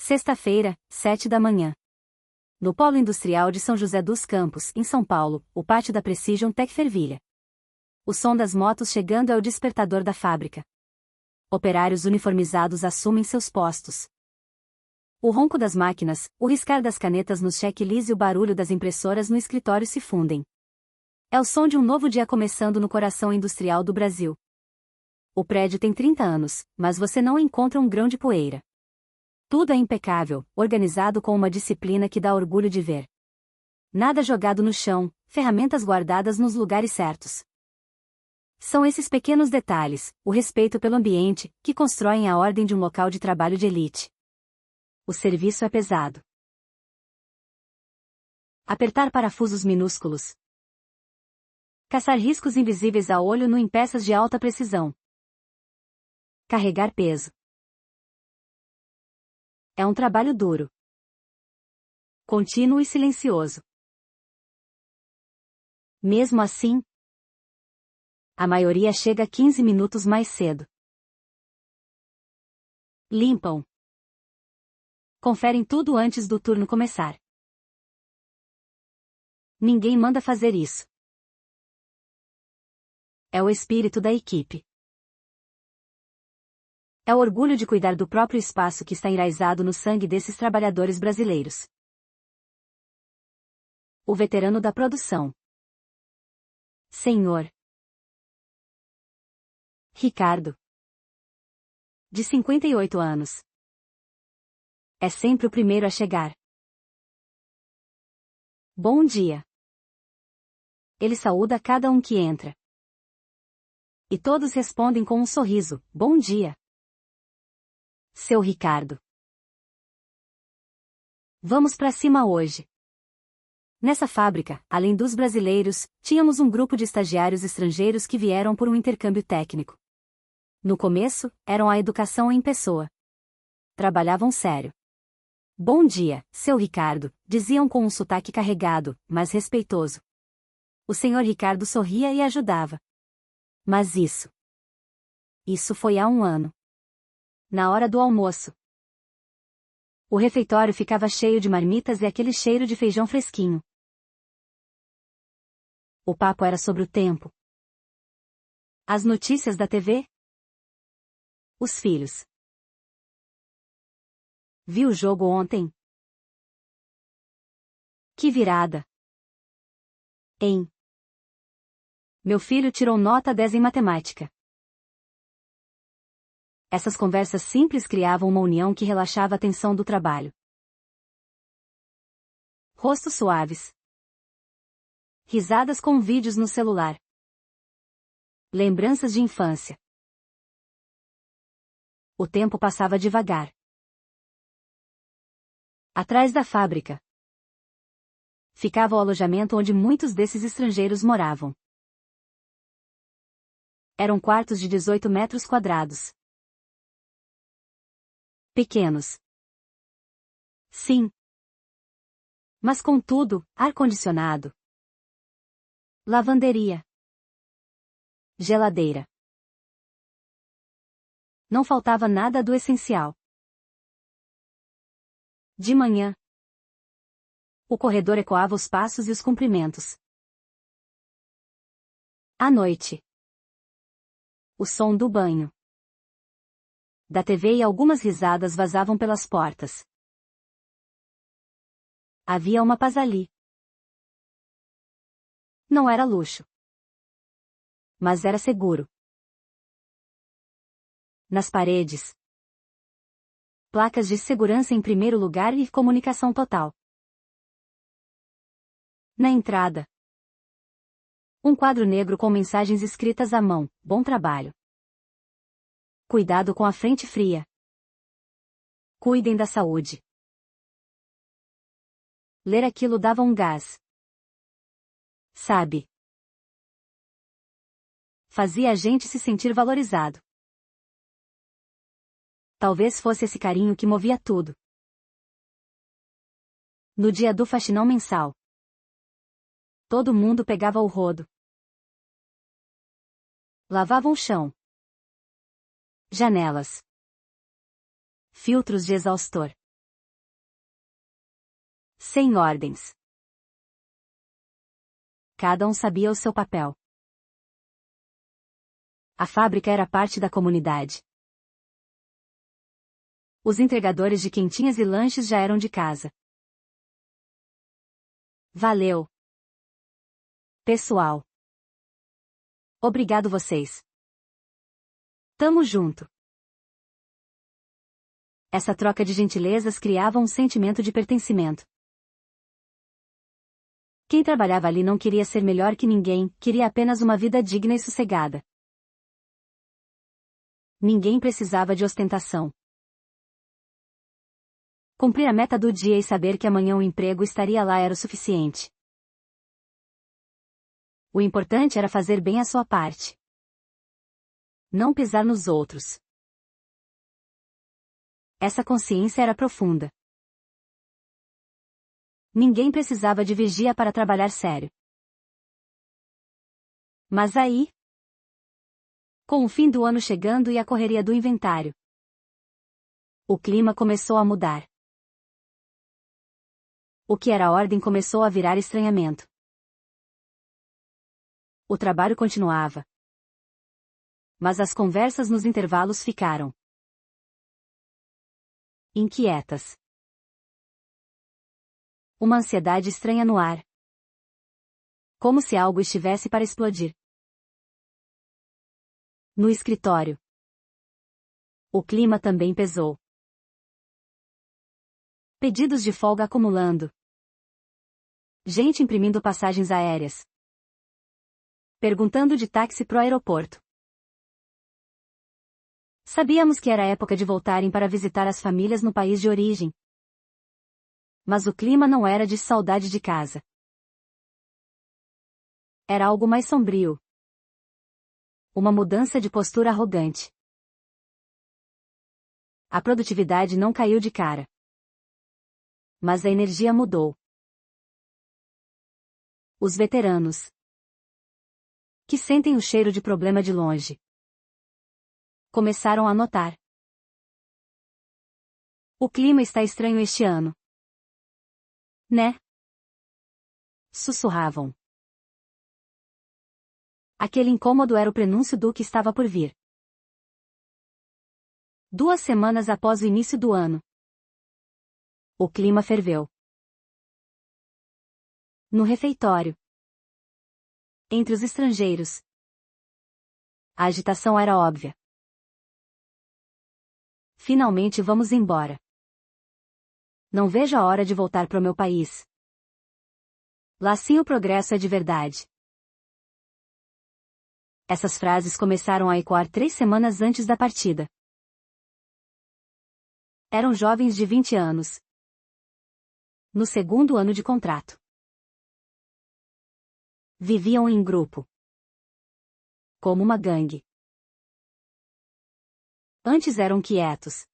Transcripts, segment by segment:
Sexta-feira, 7 da manhã. No Polo Industrial de São José dos Campos, em São Paulo, o pátio da Precision Tech fervilha. O som das motos chegando é o despertador da fábrica. Operários uniformizados assumem seus postos. O ronco das máquinas, o riscar das canetas nos checklists e o barulho das impressoras no escritório se fundem. É o som de um novo dia começando no coração industrial do Brasil. O prédio tem 30 anos, mas você não encontra um grão de poeira. Tudo é impecável, organizado com uma disciplina que dá orgulho de ver. Nada jogado no chão, ferramentas guardadas nos lugares certos. São esses pequenos detalhes, o respeito pelo ambiente, que constroem a ordem de um local de trabalho de elite. O serviço é pesado. Apertar parafusos minúsculos. Caçar riscos invisíveis a olho nu em peças de alta precisão. Carregar peso. É um trabalho duro. Contínuo e silencioso. Mesmo assim, a maioria chega 15 minutos mais cedo. Limpam. Conferem tudo antes do turno começar. Ninguém manda fazer isso. É o espírito da equipe. É o orgulho de cuidar do próprio espaço que está enraizado no sangue desses trabalhadores brasileiros. O veterano da produção. Senhor Ricardo, de 58 anos. É sempre o primeiro a chegar. Bom dia. Ele saúda cada um que entra. E todos respondem com um sorriso, bom dia. Seu Ricardo. Vamos pra cima hoje. Nessa fábrica, além dos brasileiros, tínhamos um grupo de estagiários estrangeiros que vieram por um intercâmbio técnico. No começo, eram a educação em pessoa. Trabalhavam sério. Bom dia, seu Ricardo, diziam com um sotaque carregado, mas respeitoso. O senhor Ricardo sorria e ajudava. Mas isso foi há um ano. Na hora do almoço. O refeitório ficava cheio de marmitas e aquele cheiro de feijão fresquinho. O papo era sobre o tempo. As notícias da TV. Os filhos. Viu o jogo ontem? Que virada! Hein? Meu filho tirou nota 10 em matemática. Essas conversas simples criavam uma união que relaxava a tensão do trabalho. Rostos suaves. Risadas com vídeos no celular. Lembranças de infância. O tempo passava devagar. Atrás da fábrica ficava o alojamento onde muitos desses estrangeiros moravam. Eram quartos de 18 metros quadrados. Pequenos. Sim. Mas contudo, ar-condicionado. Lavanderia. Geladeira. Não faltava nada do essencial. De manhã, o corredor ecoava os passos e os cumprimentos. À noite, o som do banho, da TV e algumas risadas vazavam pelas portas. Havia uma paz ali. Não era luxo, mas era seguro. Nas paredes, placas de segurança em primeiro lugar e comunicação total. Na entrada, um quadro negro com mensagens escritas à mão, bom trabalho. Cuidado com a frente fria. Cuidem da saúde. Ler aquilo dava um gás. Sabe? Fazia a gente se sentir valorizado. Talvez fosse esse carinho que movia tudo. No dia do faxinão mensal, todo mundo pegava o rodo. Lavavam o chão. Janelas. Filtros de exaustor. Sem ordens. Cada um sabia o seu papel. A fábrica era parte da comunidade. Os entregadores de quentinhas e lanches já eram de casa. Valeu, pessoal. Obrigado vocês. Tamo junto. Essa troca de gentilezas criava um sentimento de pertencimento. Quem trabalhava ali não queria ser melhor que ninguém, queria apenas uma vida digna e sossegada. Ninguém precisava de ostentação. Cumprir a meta do dia e saber que amanhã o emprego estaria lá era o suficiente. O importante era fazer bem a sua parte. Não pisar nos outros. Essa consciência era profunda. Ninguém precisava de vigia para trabalhar sério. Mas aí, com o fim do ano chegando e a correria do inventário, o clima começou a mudar. O que era ordem começou a virar estranhamento. O trabalho continuava. Mas as conversas nos intervalos ficaram inquietas. Uma ansiedade estranha no ar. Como se algo estivesse para explodir. No escritório, o clima também pesou. Pedidos de folga acumulando. Gente imprimindo passagens aéreas. Perguntando de táxi pro aeroporto. Sabíamos que era época de voltarem para visitar as famílias no país de origem. Mas o clima não era de saudade de casa. Era algo mais sombrio. Uma mudança de postura arrogante. A produtividade não caiu de cara. Mas a energia mudou. Os veteranos, que sentem o cheiro de problema de longe, começaram a notar. O clima está estranho este ano. Né? Sussurravam. Aquele incômodo era o prenúncio do que estava por vir. 2 semanas após o início do ano, o clima ferveu. No refeitório. Entre os estrangeiros. A agitação era óbvia. Finalmente vamos embora. Não vejo a hora de voltar para o meu país. Lá sim o progresso é de verdade. Essas frases começaram a ecoar 3 semanas antes da partida. Eram jovens de 20 anos. No 2º ano de contrato. Viviam em grupo. Como uma gangue. Antes eram quietos.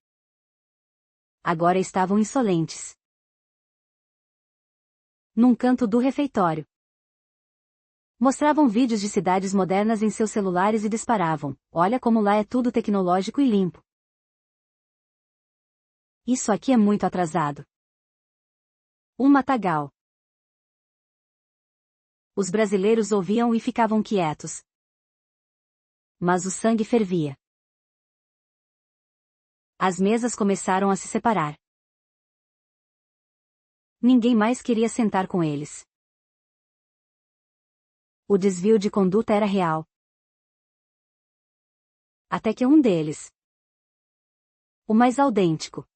Agora estavam insolentes. Num canto do refeitório. Mostravam vídeos de cidades modernas em seus celulares e disparavam: olha como lá é tudo tecnológico e limpo. Isso aqui é muito atrasado. Um matagal. Os brasileiros ouviam e ficavam quietos. Mas o sangue fervia. As mesas começaram a se separar. Ninguém mais queria sentar com eles. O desvio de conduta era real. Até que um deles, o mais autêntico,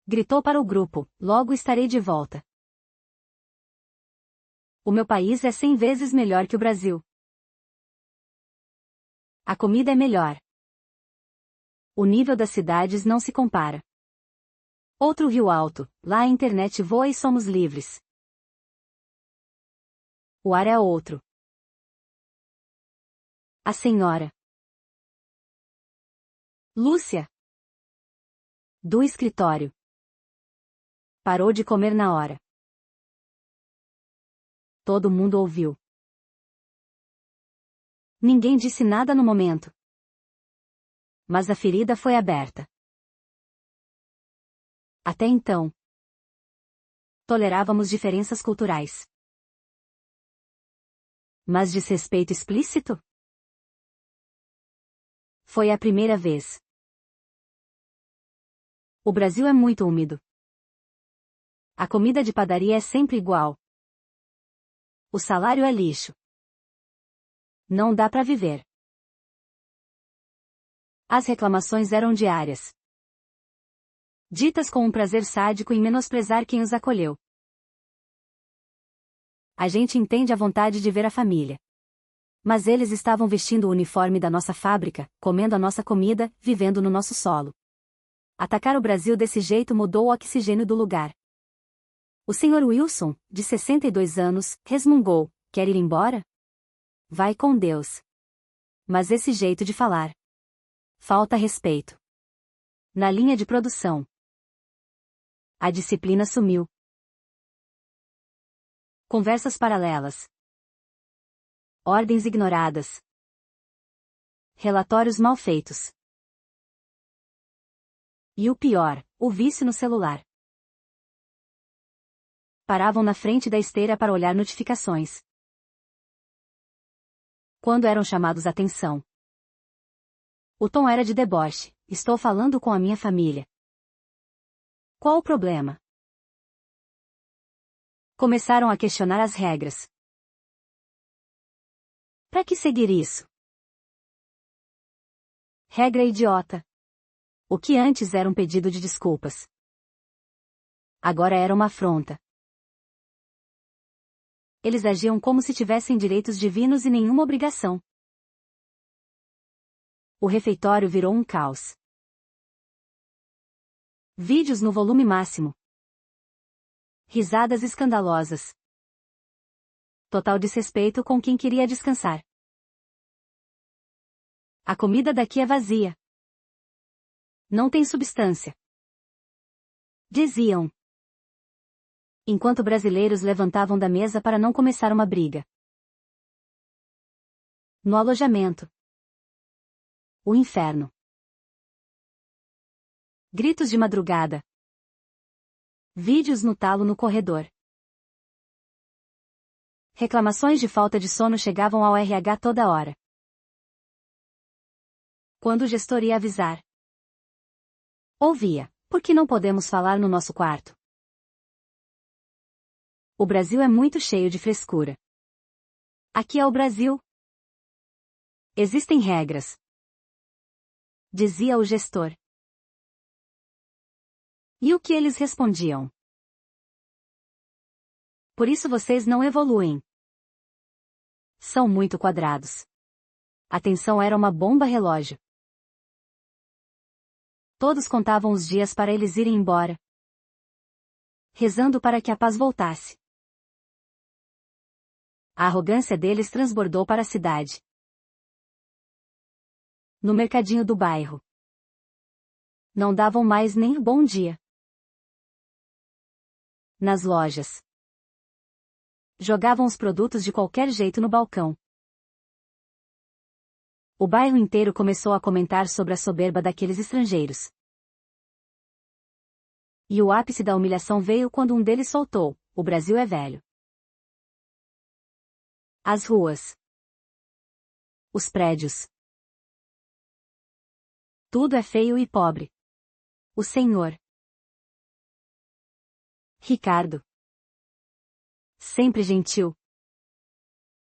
gritou para o grupo: logo estarei de volta. O meu país é 100 vezes melhor que o Brasil. A comida é melhor. O nível das cidades não se compara. Outro riu alto: lá a internet voa e somos livres. O ar é outro. A senhora Lúcia, do escritório, parou de comer na hora. Todo mundo ouviu. Ninguém disse nada no momento. Mas a ferida foi aberta. Até então, Tolerávamos diferenças culturais. Mas desrespeito explícito? Foi a primeira vez. O Brasil é muito úmido. A comida de padaria é sempre igual. O salário é lixo. Não dá para viver. As reclamações eram diárias. Ditas com um prazer sádico em menosprezar quem os acolheu. A gente entende a vontade de ver a família. Mas eles estavam vestindo o uniforme da nossa fábrica, comendo a nossa comida, vivendo no nosso solo. Atacar o Brasil desse jeito mudou o oxigênio do lugar. O Sr. Wilson, de 62 anos, resmungou: quer ir embora? Vai com Deus. Mas esse jeito de falar. Falta respeito. Na linha de produção. A disciplina sumiu. Conversas paralelas. Ordens ignoradas. Relatórios mal feitos. E o pior, o vício no celular. Paravam na frente da esteira para olhar notificações. Quando eram chamados a atenção. O tom era de deboche: estou falando com a minha família. Qual o problema? Começaram a questionar as regras. Para que seguir isso? Regra idiota. O que antes era um pedido de desculpas. Agora era uma afronta. Eles agiam como se tivessem direitos divinos e nenhuma obrigação. O refeitório virou um caos. Vídeos no volume máximo. Risadas escandalosas. Total desrespeito com quem queria descansar. A comida daqui é vazia. Não tem substância. Diziam. Enquanto brasileiros levantavam da mesa para não começar uma briga. No alojamento. O inferno. Gritos de madrugada. Vídeos no talo no corredor. Reclamações de falta de sono chegavam ao RH toda hora. Quando o gestor ia avisar. Ouvia: por que não podemos falar no nosso quarto? O Brasil é muito cheio de frescura. Aqui é o Brasil. Existem regras. Dizia o gestor. E o que eles respondiam? Por isso vocês não evoluem. São muito quadrados. A tensão era uma bomba relógio. Todos contavam os dias para eles irem embora. Rezando para que a paz voltasse. A arrogância deles transbordou para a cidade. No mercadinho do bairro. Não davam mais nem bom dia. Nas lojas. Jogavam os produtos de qualquer jeito no balcão. O bairro inteiro começou a comentar sobre a soberba daqueles estrangeiros. E o ápice da humilhação veio quando um deles soltou: o Brasil é velho. As ruas. Os prédios. Tudo é feio e pobre. O senhor Ricardo, sempre gentil,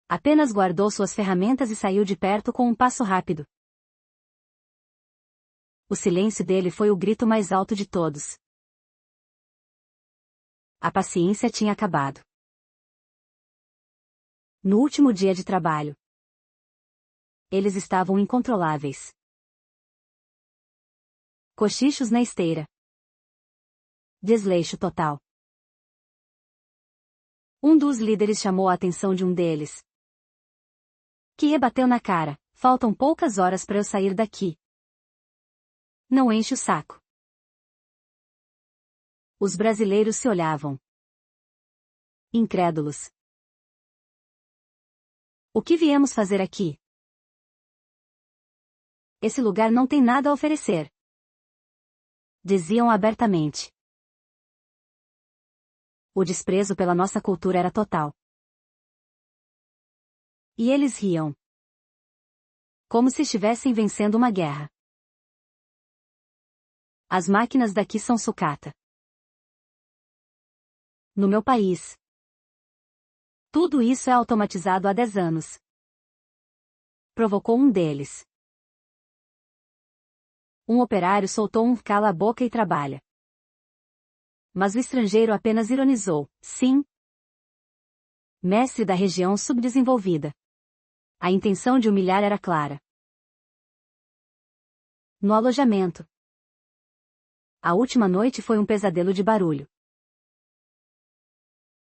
apenas guardou suas ferramentas e saiu de perto com um passo rápido. O silêncio dele foi o grito mais alto de todos. A paciência tinha acabado. No último dia de trabalho, eles estavam incontroláveis. Cochichos na esteira. Desleixo total. Um dos líderes chamou a atenção de um deles, que rebateu na cara: faltam poucas horas para eu sair daqui. Não enche o saco. Os brasileiros se olhavam, incrédulos. O que viemos fazer aqui? Esse lugar não tem nada a oferecer. Diziam abertamente. O desprezo pela nossa cultura era total. E eles riam. Como se estivessem vencendo uma guerra. As máquinas daqui são sucata. No meu país. Tudo isso é automatizado há 10 anos. Provocou um deles. Um operário soltou um cala a boca e trabalha. Mas o estrangeiro apenas ironizou, sim. Mestre da região subdesenvolvida. A intenção de humilhar era clara. No alojamento. A última noite foi um pesadelo de barulho.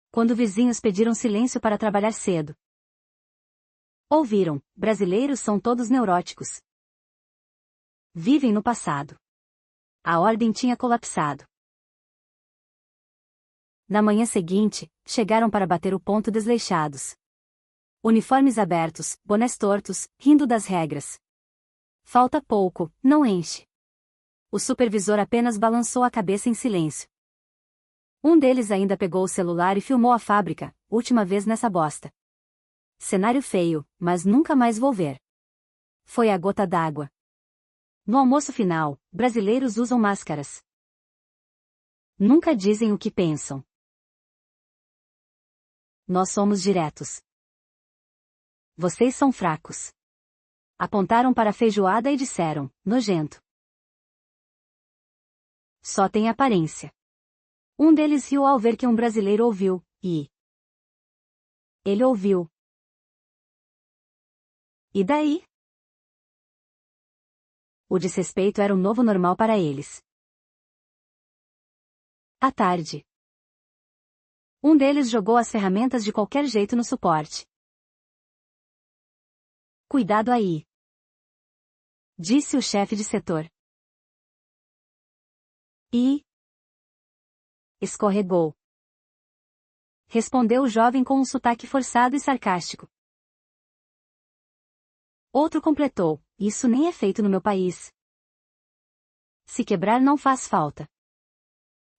Quando vizinhos pediram silêncio para trabalhar cedo. Ouviram, brasileiros são todos neuróticos. Vivem no passado. A ordem tinha colapsado. Na manhã seguinte, chegaram para bater o ponto desleixados. Uniformes abertos, bonés tortos, rindo das regras. Falta pouco, não enche. O supervisor apenas balançou a cabeça em silêncio. Um deles ainda pegou o celular e filmou a fábrica, última vez nessa bosta. Cenário feio, mas nunca mais vou ver. Foi a gota d'água. No almoço final, brasileiros usam máscaras. Nunca dizem o que pensam. Nós somos diretos. Vocês são fracos. Apontaram para a feijoada e disseram, nojento. Só tem aparência. Um deles riu ao ver que um brasileiro ouviu, e... ele ouviu. E daí? O desrespeito era o novo normal para eles. À tarde. Um deles jogou as ferramentas de qualquer jeito no suporte. Cuidado aí. Disse o chefe de setor. E... escorregou. Respondeu o jovem com um sotaque forçado e sarcástico. Outro completou, isso nem é feito no meu país. Se quebrar não faz falta.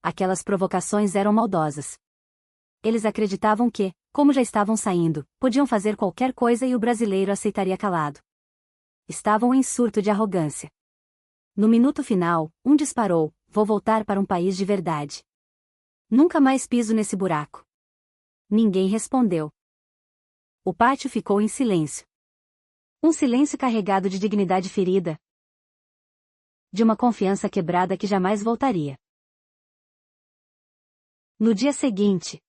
Aquelas provocações eram maldosas. Eles acreditavam que, como já estavam saindo, podiam fazer qualquer coisa e o brasileiro aceitaria calado. Estavam em surto de arrogância. No minuto final, um disparou, vou voltar para um país de verdade. Nunca mais piso nesse buraco. Ninguém respondeu. O pátio ficou em silêncio. Um silêncio carregado de dignidade ferida. De uma confiança quebrada que jamais voltaria. No dia seguinte,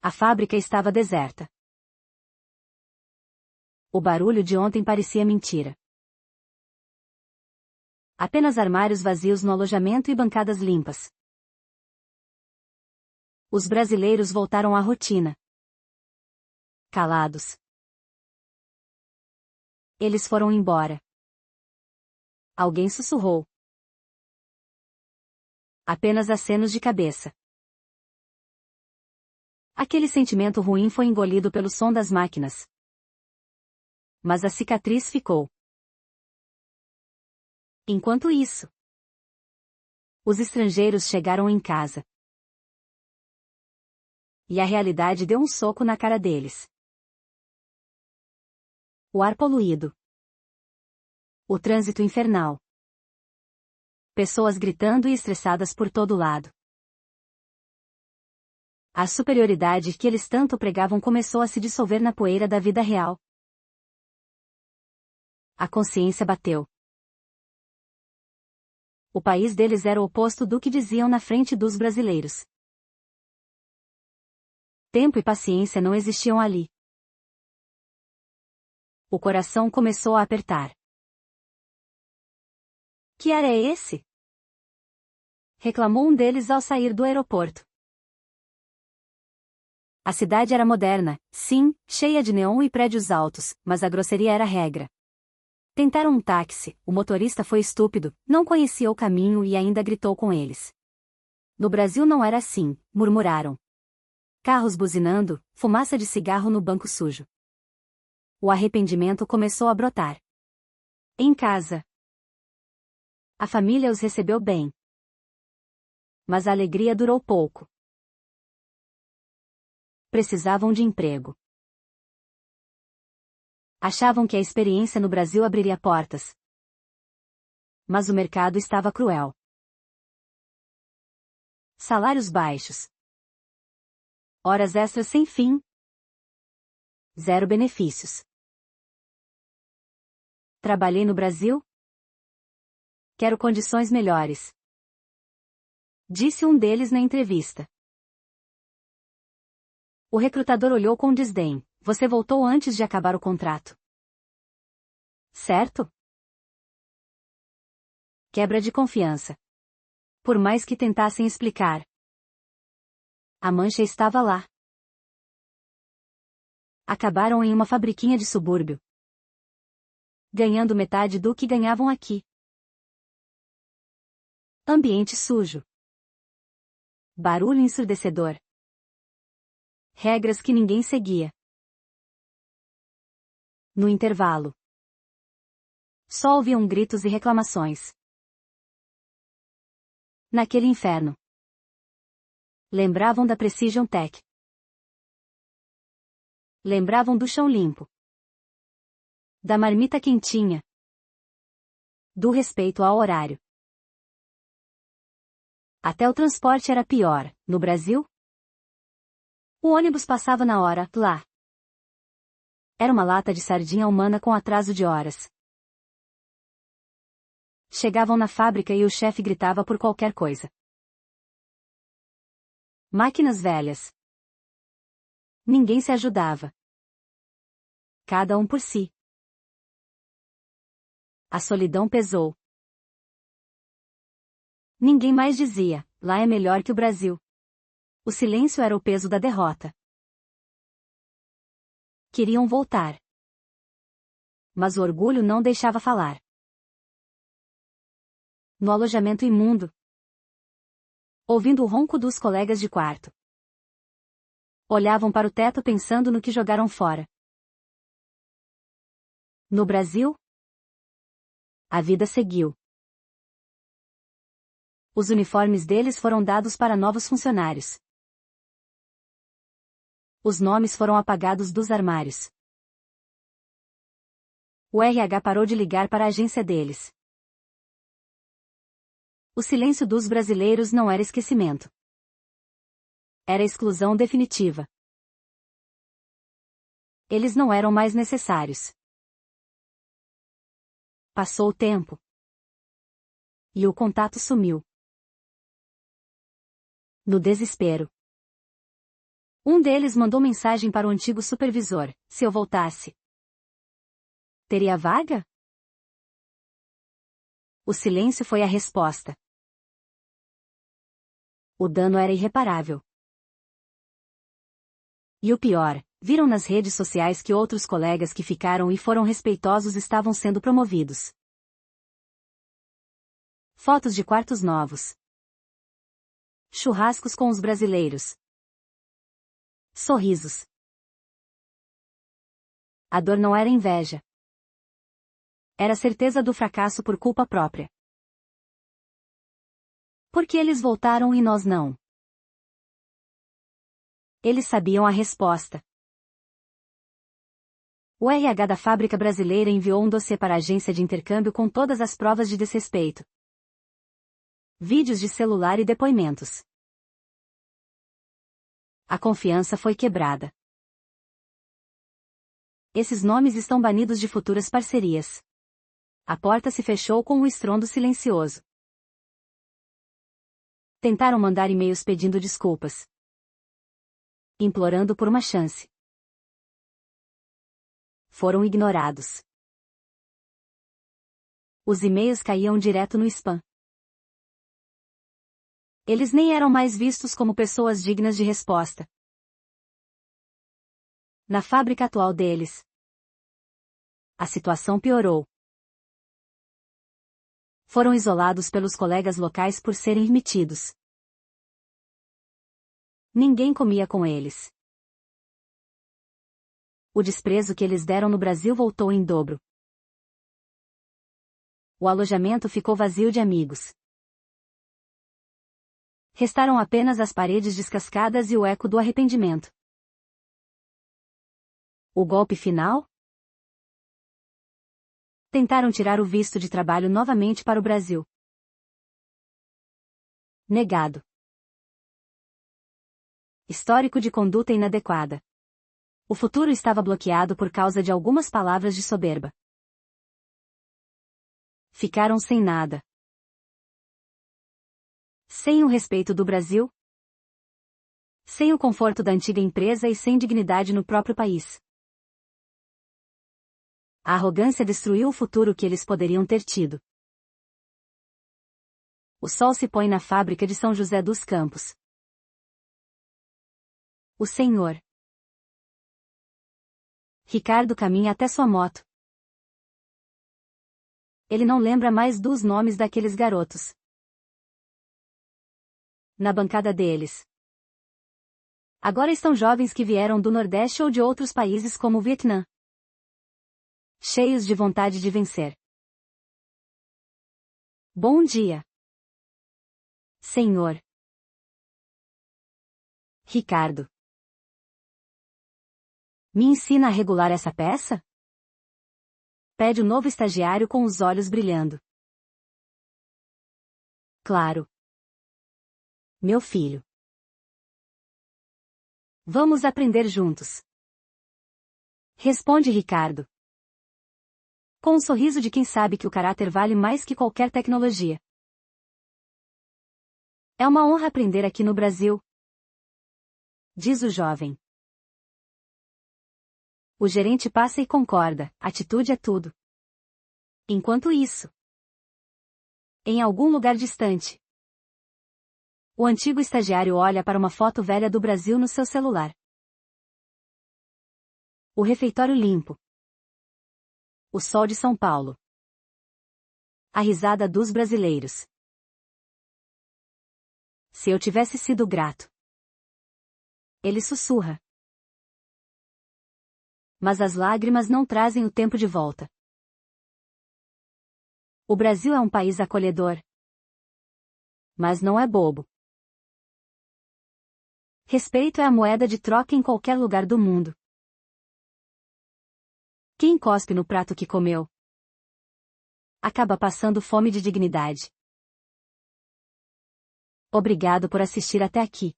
a fábrica estava deserta. O barulho de ontem parecia mentira. Apenas armários vazios no alojamento e bancadas limpas. Os brasileiros voltaram à rotina. Calados. Eles foram embora. Alguém sussurrou. Apenas acenos de cabeça. Aquele sentimento ruim foi engolido pelo som das máquinas. Mas a cicatriz ficou. Enquanto isso, os estrangeiros chegaram em casa. E a realidade deu um soco na cara deles. O ar poluído. O trânsito infernal. Pessoas gritando e estressadas por todo lado. A superioridade que eles tanto pregavam começou a se dissolver na poeira da vida real. A consciência bateu. O país deles era o oposto do que diziam na frente dos brasileiros. Tempo e paciência não existiam ali. O coração começou a apertar. Que ar é esse? Reclamou um deles ao sair do aeroporto. A cidade era moderna, sim, cheia de neon e prédios altos, mas a grosseria era a regra. Tentaram um táxi, o motorista foi estúpido, não conhecia o caminho e ainda gritou com eles. No Brasil não era assim, murmuraram. Carros buzinando, fumaça de cigarro no banco sujo. O arrependimento começou a brotar. Em casa. A família os recebeu bem. Mas a alegria durou pouco. precisavam de emprego. Achavam que a experiência no Brasil abriria portas. Mas o mercado estava cruel. Salários baixos. Horas extras sem fim. Zero benefícios. Trabalhei no Brasil? Quero condições melhores. Disse um deles na entrevista. O recrutador olhou com desdém. Você voltou antes de acabar o contrato. Certo? Quebra de confiança. Por mais que tentassem explicar, a mancha estava lá. Acabaram em uma fabriquinha de subúrbio, ganhando metade do que ganhavam aqui. Ambiente sujo. Barulho ensurdecedor. Regras que ninguém seguia. No intervalo, só ouviam gritos e reclamações. Naquele inferno, lembravam da Precision Tech. Lembravam do chão limpo, da marmita quentinha, do respeito ao horário. Até o transporte era pior. No Brasil, o ônibus passava na hora. Lá, era uma lata de sardinha humana com atraso de horas. Chegavam na fábrica e o chefe gritava por qualquer coisa. Máquinas velhas. Ninguém se ajudava. Cada um por si. A solidão pesou. Ninguém mais dizia, lá é melhor que o Brasil. O silêncio era o peso da derrota. Queriam voltar. Mas o orgulho não deixava falar. No alojamento imundo, ouvindo o ronco dos colegas de quarto, olhavam para o teto pensando no que jogaram fora. No Brasil, a vida seguiu. Os uniformes deles foram dados para novos funcionários. Os nomes foram apagados dos armários. O RH parou de ligar para a agência deles. O silêncio dos brasileiros não era esquecimento. Era exclusão definitiva. Eles não eram mais necessários. Passou o tempo. E o contato sumiu. No desespero, um deles mandou mensagem para o antigo supervisor: se eu voltasse, teria vaga? O silêncio foi a resposta. O dano era irreparável. E o pior, viram nas redes sociais que outros colegas que ficaram e foram respeitosos estavam sendo promovidos. Fotos de quartos novos. Churrascos com os brasileiros. Sorrisos. A dor não era inveja. Era certeza do fracasso por culpa própria. Por que eles voltaram e nós não? Eles sabiam a resposta. O RH da fábrica brasileira enviou um dossiê para a agência de intercâmbio com todas as provas de desrespeito. Vídeos de celular e depoimentos. A confiança foi quebrada. Esses nomes estão banidos de futuras parcerias. A porta se fechou com um estrondo silencioso. Tentaram mandar e-mails pedindo desculpas, implorando por uma chance. Foram ignorados. Os e-mails caíam direto no spam. Eles nem eram mais vistos como pessoas dignas de resposta. Na fábrica atual deles, a situação piorou. Foram isolados pelos colegas locais por serem metidos. Ninguém comia com eles. O desprezo que eles deram no Brasil voltou em dobro. O alojamento ficou vazio de amigos. Restaram apenas as paredes descascadas e o eco do arrependimento. O golpe final? Tentaram tirar o visto de trabalho novamente para o Brasil. Negado. Histórico de conduta inadequada. O futuro estava bloqueado por causa de algumas palavras de soberba. Ficaram sem nada. Sem o respeito do Brasil. Sem o conforto da antiga empresa e sem dignidade no próprio país. A arrogância destruiu o futuro que eles poderiam ter tido. O sol se põe na fábrica de São José dos Campos. O Senhor. Ricardo caminha até sua moto. Ele não lembra mais dos nomes daqueles garotos. Na bancada deles. Agora estão jovens que vieram do Nordeste ou de outros países como o Vietnã. Cheios de vontade de vencer. Bom dia. Senhor. Ricardo. Me ensina a regular essa peça? Pede o novo estagiário com os olhos brilhando. Claro. Meu filho. Vamos aprender juntos. Responde Ricardo. Com um sorriso de quem sabe que o caráter vale mais que qualquer tecnologia. É uma honra aprender aqui no Brasil, diz o jovem. O gerente passa e concorda, atitude é tudo. Enquanto isso, em algum lugar distante, o antigo estagiário olha para uma foto velha do Brasil no seu celular. O refeitório limpo. O sol de São Paulo. A risada dos brasileiros. Se eu tivesse sido grato. Ele sussurra. Mas as lágrimas não trazem o tempo de volta. O Brasil é um país acolhedor. Mas não é bobo. Respeito é a moeda de troca em qualquer lugar do mundo. Quem cospe no prato que comeu acaba passando fome de dignidade. Obrigado por assistir até aqui.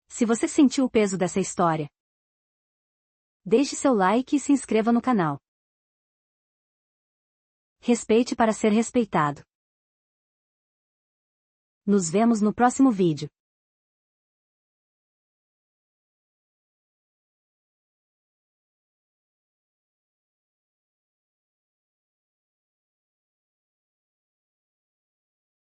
Se você sentiu o peso dessa história, deixe seu like e se inscreva no canal. Respeite para ser respeitado. Nos vemos no próximo vídeo.